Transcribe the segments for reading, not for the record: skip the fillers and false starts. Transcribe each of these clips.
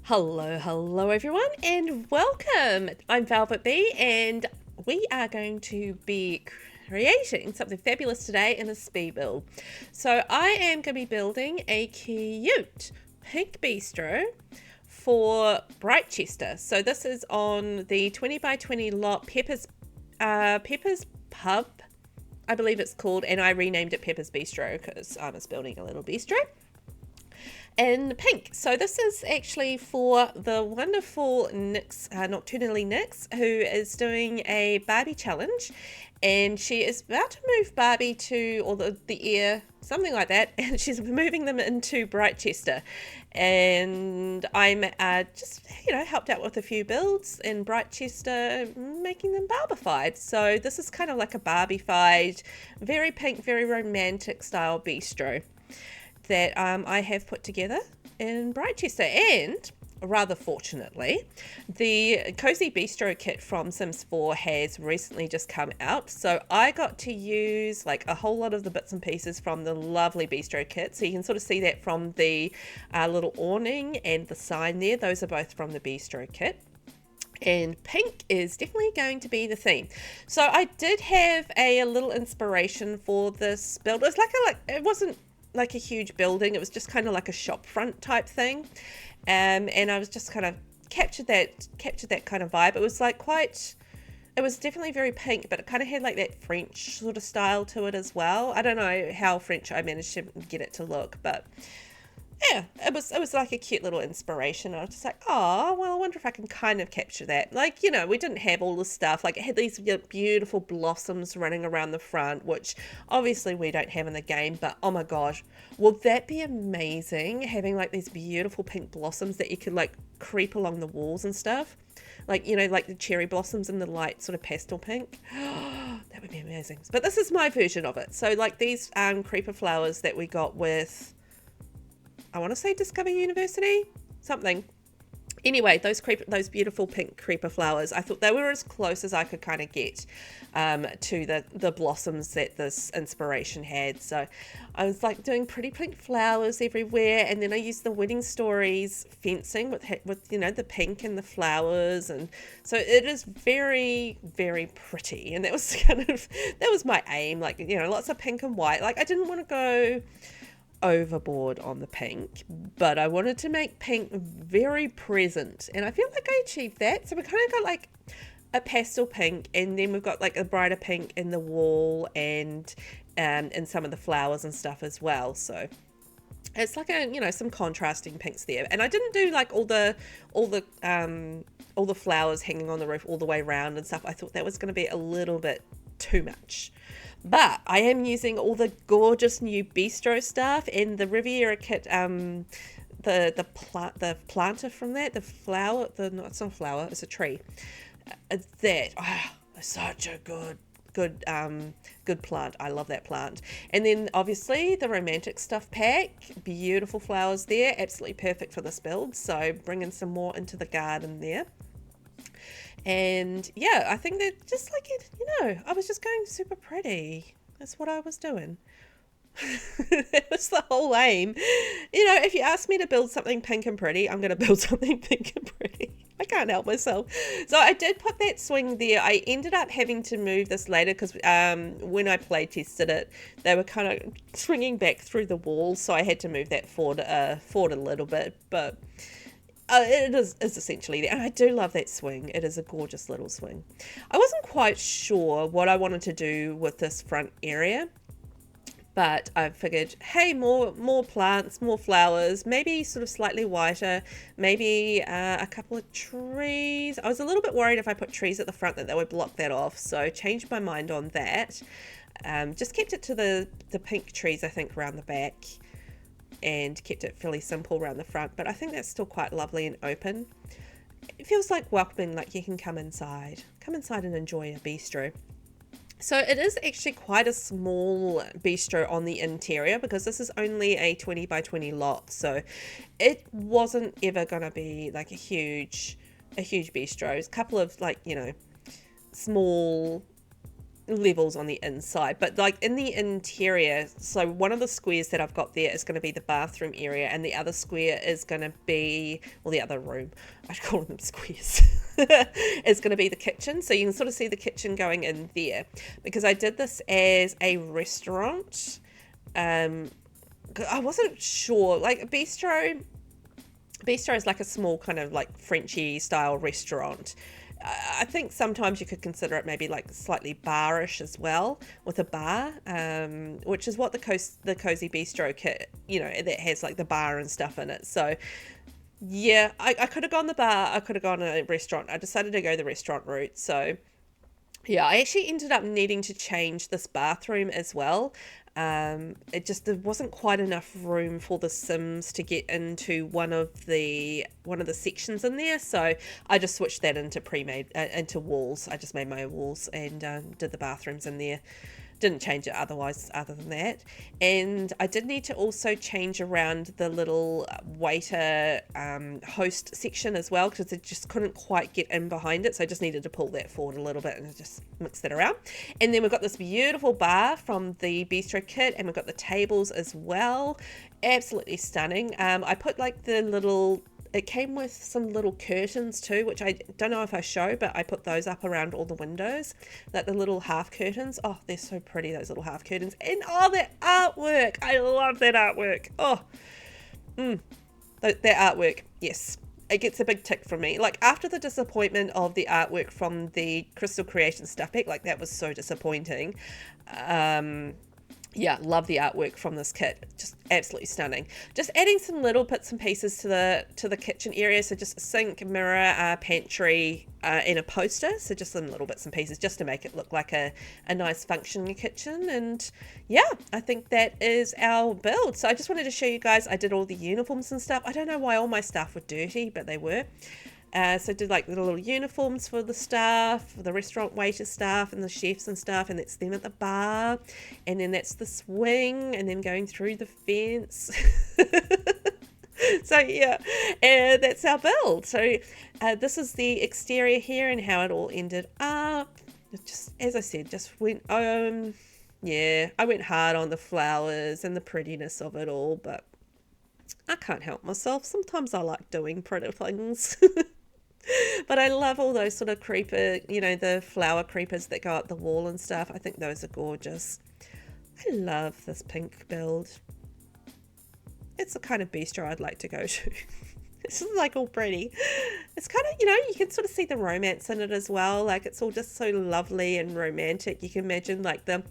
Hello everyone, and welcome. I'm VelvettB, and we are going to be creating something fabulous today in a speed build. So I am going to be building a cute pink bistro for Britechester. So this is on the 20 by 20 lot Pepper's Pub, I believe it's called, and I renamed it Pepper's Bistro because I was building a little bistro in pink. So this is actually for the wonderful Nyx, Nocturnally Nyx, who is doing a Barbie challenge, and she is about to move Barbie to, or the air, something like that, and she's moving them into Britechester. And I'm just, helped out with a few builds in Britechester, making them Barbiefied. So this is kind of like a Barbiefied, very pink, very romantic style bistro that I have put together in Britechester. And rather fortunately, the Cozy Bistro kit from Sims 4 has recently just come out, so I got to use like a whole lot of the bits and pieces from the lovely Bistro kit. So you can sort of see that from the little awning and the sign there. Those are both from the Bistro kit. And pink is definitely going to be the theme. So I did have a little inspiration for this build. It was it wasn't like a huge building, it was just kind of like a shop front type thing, and I was just kind of captured that kind of vibe. It was like it was definitely very pink, but it kind of had like that French sort of style to it as well. I don't know how French I managed to get it to look, but yeah, it was like a cute little inspiration. I was just like, oh, well, I wonder if I can kind of capture that. Like, we didn't have all the stuff. Like, it had these beautiful blossoms running around the front, which obviously we don't have in the game. But, oh my gosh, would that be amazing, having like these beautiful pink blossoms that you could like creep along the walls and stuff? Like, like the cherry blossoms in the light sort of pastel pink. That would be amazing. But this is my version of it. So, like these creeper flowers that we got with, I want to say Discover University, something. Anyway, those beautiful pink creeper flowers, I thought they were as close as I could kind of get to the blossoms that this inspiration had. So I was like doing pretty pink flowers everywhere, and then I used the Wedding Stories fencing with the pink and the flowers, and so it is very, very pretty. And that was that was my aim, like lots of pink and white. Like I didn't want to go overboard on the pink, but I wanted to make pink very present, and I feel like I achieved that. So we kind of got like a pastel pink, and then we've got like a brighter pink in the wall and some of the flowers and stuff as well. So it's like some contrasting pinks there. And I didn't do like all the flowers hanging on the roof all the way around and stuff. I thought that was going to be a little bit too much. But I am using all the gorgeous new Bistro stuff and the Riviera kit, the planter from that, the flower, no, it's not a flower, it's a tree. That such a good plant. I love that plant. And then obviously the romantic stuff pack, beautiful flowers there, absolutely perfect for this build. So bringing some more into the garden there. And yeah, I think that just like it, I was just going super pretty. That's what I was doing. That was the whole aim. If you ask me to build something pink and pretty, I'm going to build something pink and pretty. I can't help myself. So I did put that swing there. I ended up having to move this later because when I play tested it, they were kind of swinging back through the wall. So I had to move that forward a little bit. But it is essentially there. And I do love that swing. It is a gorgeous little swing. I wasn't quite sure what I wanted to do with this front area, but I figured, hey, more plants, more flowers, maybe sort of slightly whiter, maybe a couple of trees. I was a little bit worried if I put trees at the front that they would block that off, so changed my mind on that. Just kept it to the pink trees, I think, around the back, and kept it fairly simple around the front, but I think that's still quite lovely and open. It feels like welcoming, like you can come inside and enjoy a bistro. So it is actually quite a small bistro on the interior because this is only a 20 by 20 lot, so it wasn't ever going to be like a huge bistro. It's a couple of like small levels on the inside, but like in the interior, so one of the squares that I've got there is going to be the bathroom area, and the other square is going to be, well, the other room, I call them squares, is going to be the kitchen. So you can sort of see the kitchen going in there, because I did this as a restaurant. I wasn't sure, like Bistro is like a small kind of like Frenchy style restaurant. I think sometimes you could consider it maybe like slightly barish as well, with a bar, which is what the Cozy Bistro kit, you know, that has like the bar and stuff in it. So yeah, I could have gone the bar, I could have gone a restaurant. I decided to go the restaurant route. So yeah, I actually ended up needing to change this bathroom as well. There wasn't quite enough room for the Sims to get into one of the sections in there, so I just switched that into into walls. I just made my own walls and did the bathrooms in there. Didn't change it other than that. And I did need to also change around the little waiter host section as well, because it just couldn't quite get in behind it, so I just needed to pull that forward a little bit and just mix that around. And then we've got this beautiful bar from the Bistro kit, and we've got the tables as well. Absolutely stunning. I put like the little, it came with some little curtains too, which I don't know if I show, but I put those up around all the windows, like the little half curtains. Oh, they're so pretty, those little half curtains. And oh, that artwork, I love that artwork. Oh, that artwork, yes, it gets a big tick from me. Like, after the disappointment of the artwork from the Crystal Creation stuff pack, like that was so disappointing. Yeah, love the artwork from this kit. Just absolutely stunning. Just adding some little bits and pieces to the kitchen area. So just a sink, mirror, pantry, and a poster. So just some little bits and pieces just to make it look like a nice functioning kitchen. And yeah, I think that is our build. So I just wanted to show you guys, I did all the uniforms and stuff. I don't know why all my stuff were dirty, but they were. So I did like little uniforms for the staff, for the restaurant waiter staff and the chefs and stuff, and that's them at the bar, and then that's the swing, and then going through the fence. So yeah, that's our build. So this is the exterior here and how it all ended up. It just, as I said, just went yeah, I went hard on the flowers and the prettiness of it all, but I can't help myself. Sometimes I like doing pretty things. But I love all those sort of creeper, you know, the flower creepers that go up the wall and stuff. I think those are gorgeous. I love this pink build. It's the kind of bistro I'd like to go to. It's just like all pretty. It's kind of, you know, you can sort of see the romance in it as well. Like, it's all just so lovely and romantic. You can imagine like the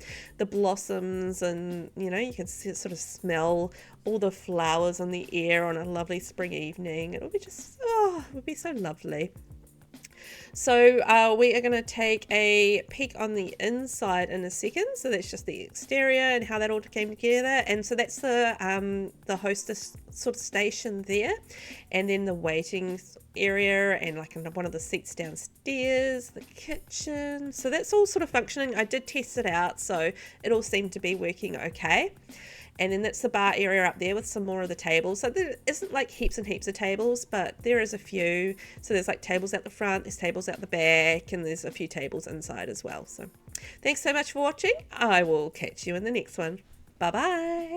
blossoms, and, you know, you can sort of smell all the flowers on the air on a lovely spring evening. It would be just, oh, it would be so lovely. So we are going to take a peek on the inside in a second. So that's just the exterior and how that all came together. And so that's the hostess sort of station there, and then the waiting area, and like one of the seats downstairs, the kitchen. So that's all sort of functioning. I did test it out, so it all seemed to be working okay. And then that's the bar area up there with some more of the tables. So there isn't like heaps and heaps of tables, but there is a few. So there's like tables at the front, there's tables at the back, and there's a few tables inside as well. So thanks so much for watching. I will catch you in the next one. Bye bye.